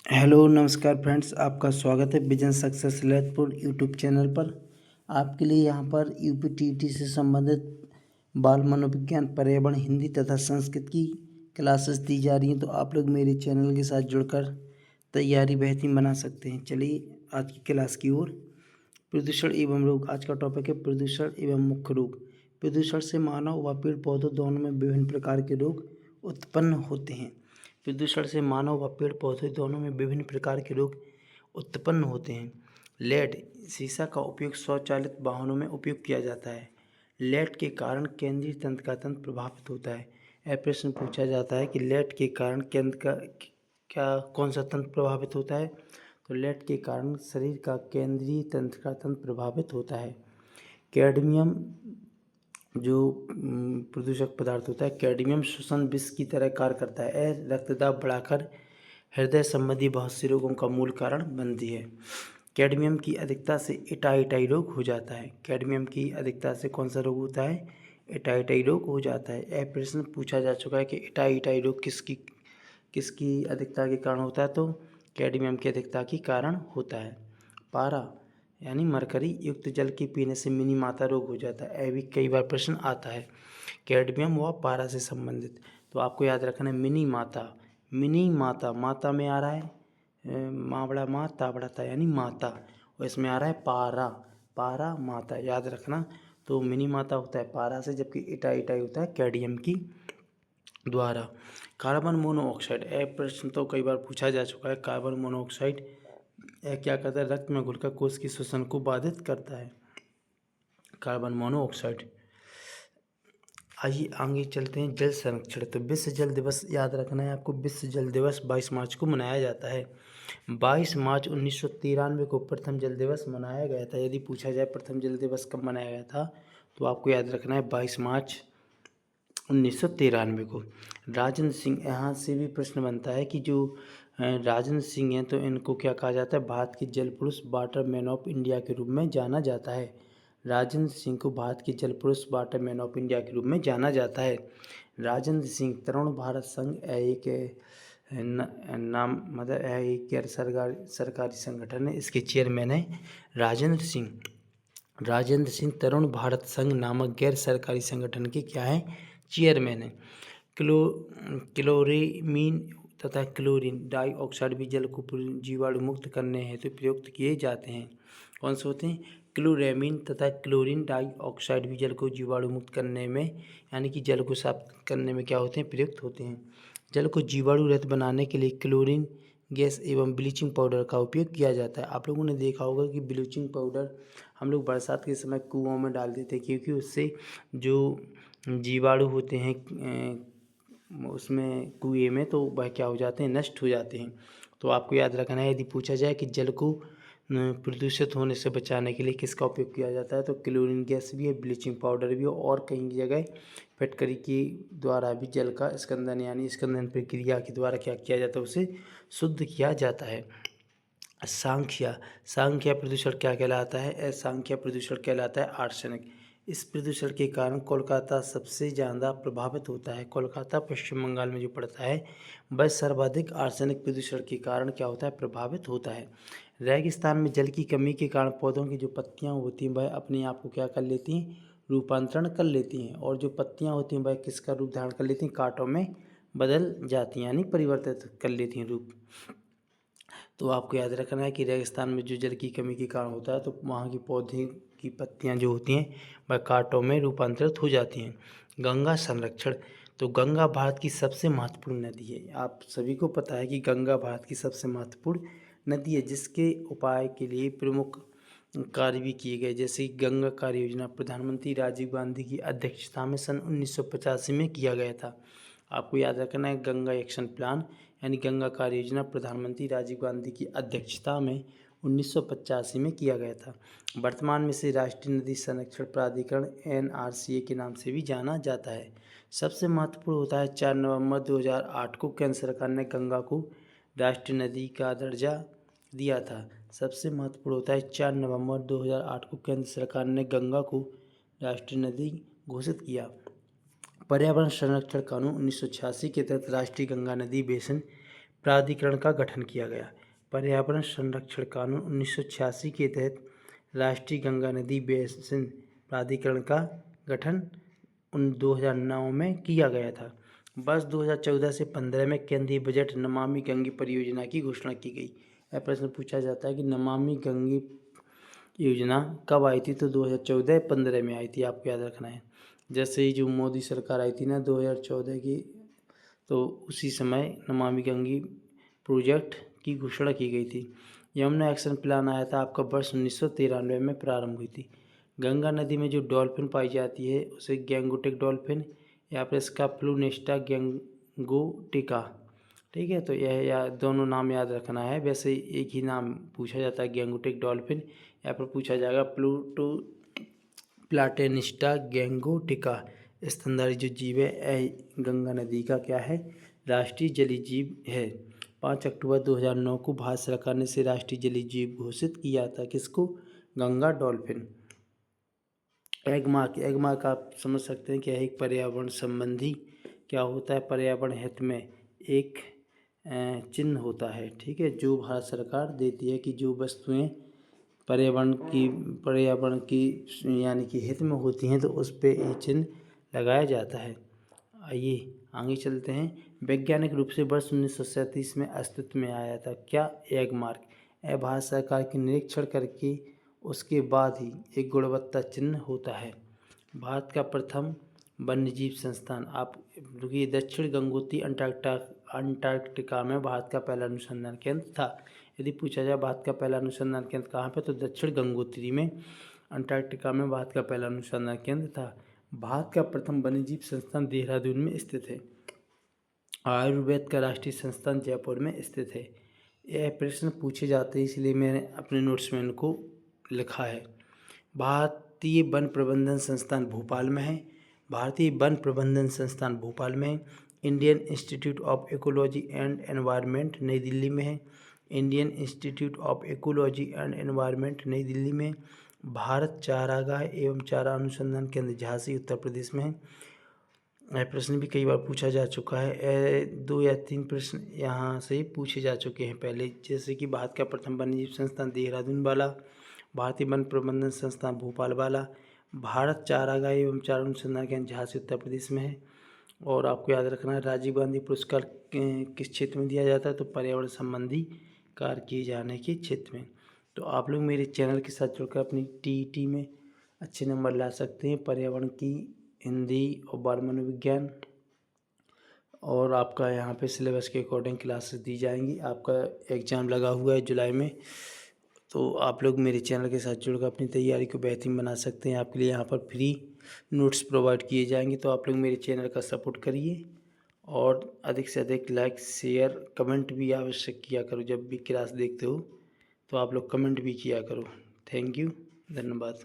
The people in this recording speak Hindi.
हेलो नमस्कार फ्रेंड्स, आपका स्वागत है vision success Lalitpur YouTube channel पर। आपके लिए यहां पर यूपीटीटी से संबंधित बाल मनोविज्ञान, पर्यावरण, हिंदी तथा संस्कृत की क्लासेस दी जा रही हैं। तो आप लोग मेरे चैनल के साथ जुड़कर तैयारी बेहतरीन बना सकते हैं। चलिए आज की क्लास की ओर। प्रदूषण एवं रोग। आज का टॉपिक है प्रदूषण एवं मुख्य रोग। प्रदूषण से मानव व पेड़ पौधों दोनों में विभिन्न प्रकार के रोग उत्पन्न होते हैं। प्रदूषण से मानव व पेड़ पौधे दोनों में विभिन्न प्रकार के रोग उत्पन्न होते हैं। लेड सीसा का उपयोग स्वचालित वाहनों में उपयोग किया जाता है। लेड के कारण केंद्रीय तंत्र का तंत्र प्रभावित होता है। यह प्रश्न पूछा जाता है कि लेड के कारण केंद्र का क्या कौन सा तंत्र प्रभावित होता है। तो लेड के कारण शरीर का केंद्रीय तंत्र का तंत्र प्रभावित होता है। कैडमियम जो प्रदूषक पदार्थ होता है, कैडमियम श्वसन विष की तरह कार्य करता है। यह रक्तदाब बढ़ाकर हृदय संबंधी बहुत से रोगों का मूल कारण बनती है। कैडमियम की अधिकता से एटाइटाई रोग हो जाता है। कैडमियम की अधिकता से कौन सा रोग होता है? एटाइटाई रोग हो जाता है। यह प्रश्न पूछा जा चुका है कि एटाइटाई रोग किसकी अधिकता के कारण होता है? तो कैडमियम की अधिकता के कारण होता है। पारा यानी मरकरी युक्त जल के पीने से मिनी माता रोग हो जाता है। यह भी कई बार प्रश्न आता है कैडमियम व पारा से संबंधित। तो आपको याद रखना है मिनी माता माता में आ रहा है माँ बड़ा माँ ता बड़ा ता यानी माता, और इसमें आ रहा है पारा माता, याद रखना। तो मिनी माता होता है पारा से, जबकि इटाई होता है कैडमियम की द्वारा। कार्बन मोनोऑक्साइड, यह प्रश्न तो कई बार पूछा जा चुका है। कार्बन मोनोऑक्साइड यह क्या करता है? रक्त में घुलकर कोश की श्वसन को बाधित करता है। Carbon monoxide. आइए आगे चलते हैं। जल संरक्षण। तो विश्व जल दिवस याद रखना है आपको। विश्व जल दिवस 22 मार्च को मनाया जाता है। 22 मार्च 1993 को प्रथम जल दिवस मनाया गया था। यदि पूछा जाए प्रथम जल दिवस कब मनाया गया था, तो आपको याद रखना है 22 मार्च 1993 को। राजेंद्र सिंह, यहाँ से भी प्रश्न बनता है कि जो राजेंद्र सिंह हैं तो इनको क्या कहा जाता है? भारत के जल पुरुष, वाटरमैन ऑफ इंडिया के रूप में जाना जाता है। राजेंद्र सिंह को भारत के जल पुरुष, वाटरमैन ऑफ इंडिया के रूप में जाना जाता है। राजेंद्र सिंह तरुण भारत संघ एक नाम मतलब एक गैर सरकारी संगठन है, इसके चेयरमैन है राजेंद्र सिंह तरुण भारत संघ नामक गैर सरकारी संगठन के क्या है? चेयरमैन है। क्लोरेमीन तथा क्लोरीन डाइऑक्साइड भी जल को जीवाणु मुक्त करने हेतु प्रयुक्त किए जाते हैं। कौन से होते हैं? क्लोरेमीन तथा क्लोरीन डाइऑक्साइड भी जल को जीवाणु मुक्त करने में, यानी कि जल को साफ करने में क्या होते हैं? प्रयुक्त होते हैं। जल को जीवाणु रहित बनाने के लिए क्लोरीन गैस एवं ब्लीचिंग पाउडर का उपयोग किया जाता है। आप लोगों ने देखा होगा कि ब्लीचिंग पाउडर हम लोग बरसात के समय कुओं में डाल देते हैं, क्योंकि उससे जो जीवाणु होते हैं उसमें कुएं में, तो वह क्या हो जाते हैं? नष्ट हो जाते हैं। तो आपको याद रखना है, यदि पूछा जाए कि जल को प्रदूषित होने से बचाने के लिए किसका उपयोग किया जाता है, तो क्लोरीन गैस भी है, ब्लीचिंग पाउडर भी है, और कई जगह फटकरी के द्वारा भी जल का स्कंदन यानी स्कंदन प्रक्रिया के द्वारा क्या किया जाता है? उसे शुद्ध किया जाता है। सांख्या प्रदूषण क्या कहलाता है? सांख्या प्रदूषण कहलाता है आर्सेनिक। इस प्रदूषण के कारण कोलकाता सबसे ज़्यादा प्रभावित होता है। कोलकाता पश्चिम बंगाल में जो पड़ता है वह सर्वाधिक आर्सेनिक प्रदूषण के कारण क्या होता है? प्रभावित होता है। रेगिस्तान में जल की कमी के कारण पौधों की जो पत्तियां होती हैं वह अपने आप को क्या कर लेती हैं? रूपांतरण कर लेती हैं, और जो पत्तियां होती हैं वह किसका रूप धारण कर लेती हैं? कांटों में बदल जाती हैं, यानी परिवर्तित कर लेती हैं रूप। तो आपको याद रखना है कि रेगिस्तान में जो जल की कमी के कारण होता है, तो वहाँ की पौधे की पत्तियाँ जो होती हैं वह कांटों में रूपांतरित हो जाती हैं। गंगा संरक्षण। तो गंगा भारत की सबसे महत्वपूर्ण नदी है। आप सभी को पता है कि गंगा भारत की सबसे महत्वपूर्ण नदी है, जिसके उपाय के लिए प्रमुख कार्य भी किए गए, जैसे गंगा कार्य योजना प्रधानमंत्री राजीव गांधी की अध्यक्षता में सन 1985 में किया गया था। आपको याद रखना है गंगा एक्शन प्लान यानी गंगा कार्य योजना प्रधानमंत्री राजीव गांधी की अध्यक्षता में 1985 में किया गया था। वर्तमान में इसे राष्ट्रीय नदी संरक्षण प्राधिकरण NRCA के नाम से भी जाना जाता है। सबसे महत्वपूर्ण होता है 4 नवंबर 2008 को केंद्र सरकार ने गंगा को राष्ट्रीय नदी का दर्जा दिया था। सबसे महत्वपूर्ण होता है 4 नवंबर 2008 को केंद्र सरकार ने गंगा को राष्ट्रीय नदी घोषित किया। पर्यावरण संरक्षण कानून 1986 के तहत राष्ट्रीय गंगा नदी बेसिन प्राधिकरण का गठन किया गया। पर्यावरण संरक्षण कानून 1986 के तहत राष्ट्रीय गंगा नदी बेसिन प्राधिकरण का गठन 2009 में किया गया था। वर्ष 2014 से 15 में केंद्रीय बजट नमामि गंगे परियोजना की घोषणा की गई। यह प्रश्न पूछा जाता है कि नमामि गंगे योजना कब आई थी, तो 2014-15 में आई थी, आपको याद रखना है। जैसे ही जो मोदी सरकार आई थी ना 2014 की, तो उसी समय नमामि गंगे प्रोजेक्ट की घोषणा की गई थी। यमुना एक्शन प्लान आया था आपका वर्ष 1993 में प्रारंभ हुई थी। गंगा नदी में जो डॉल्फिन पाई जाती है उसे गैंगोटिक डॉल्फिन या फिर इसका प्लूनेस्टा गैंगोटिका, ठीक है। तो यह दोनों नाम याद रखना है। वैसे एक ही नाम पूछा जाता है, गैंगोटिक डॉल्फिन, या फिर पूछा जाएगा प्लाटेनिस्टा गैंगोटिका। स्तनधारी जो जीव है गंगा नदी का क्या है, राष्ट्रीय जलीय जीव है। 5 अक्टूबर 2009 को भारत सरकार ने इसे राष्ट्रीय जलीय जीव घोषित किया था। किसको, गंगा डॉल्फिन। एगमार्क आप समझ सकते हैं कि एक पर्यावरण संबंधी क्या होता है, पर्यावरण हित में एक चिन्ह होता है, ठीक है, जो भारत सरकार देती है कि जो वस्तुएं पर्यावरण की यानी कि हित में होती हैं तो उस पर ये चिन्ह लगाया जाता है। आइए आगे चलते हैं। वैज्ञानिक रूप से वर्ष 1937 में अस्तित्व में आया था क्या, एगमार्क। यह भारत सरकार के निरीक्षण करके उसके बाद ही एक गुणवत्ता चिन्ह होता है। भारत का प्रथम वन्यजीव संस्थान, आप रुकिए, दक्षिण गंगोत्री अंटार्कटिका में भारत का पहला अनुसंधान केंद्र था। यदि पूछा जाए भारत का पहला अनुसंधान केंद्र कहाँ पे, तो दक्षिण गंगोत्री में अंटार्कटिका में भारत का पहला अनुसंधान केंद्र था। भारत का प्रथम वन्यजीव संस्थान देहरादून में स्थित है। आयुर्वेद का राष्ट्रीय संस्थान जयपुर में स्थित है। यह प्रश्न पूछे जाते हैं इसलिए मैंने अपने नोट्स में इनको लिखा है। भारतीय वन प्रबंधन संस्थान भोपाल में है। भारतीय वन प्रबंधन संस्थान भोपाल में है। Indian institute of ecology and environment नई दिल्ली में है। Indian institute of ecology and environment नई दिल्ली में। भारत चारागाह एवं चारा अनुसंधान केंद्र झांसी उत्तर प्रदेश में है। यह प्रश्न भी कई बार पूछा जा चुका है। 2 या 3 प्रश्न यहाँ से पूछे जा चुके हैं पहले, जैसे कि भारत का प्रथम वन्यजीव संस्थान देहरादून वाला, भारतीय वन प्रबंधन संस्थान भोपाल वाला, भारत चारागाह एवं चारा अनुसंधान केंद्र झांसी उत्तर प्रदेश में है। और आपको याद रखना है राजीव गांधी पुरस्कार किस क्षेत्र में दिया जाता है, तो पर्यावरण संबंधी कार्य किए जाने के क्षेत्र में। तो आप लोग मेरे चैनल के साथ जुड़कर अपनी टीईटी में अच्छे नंबर ला सकते हैं। पर्यावरण की हिंदी और बाल मनोविज्ञान, और आपका यहाँ पे सिलेबस के अकॉर्डिंग क्लासेस दी जाएंगी। आपका एग्ज़ाम लगा हुआ है जुलाई में, तो आप लोग मेरे चैनल के साथ जुड़कर अपनी तैयारी को बेहतरीन बना सकते हैं। आपके लिए यहाँ पर फ्री नोट्स प्रोवाइड किए जाएंगे, तो आप लोग मेरे चैनल का सपोर्ट करिए और अधिक से अधिक लाइक शेयर कमेंट भी आवश्यक किया करो। जब भी क्लास देखते हो तो आप लोग कमेंट भी किया करो। थैंक यू, धन्यवाद।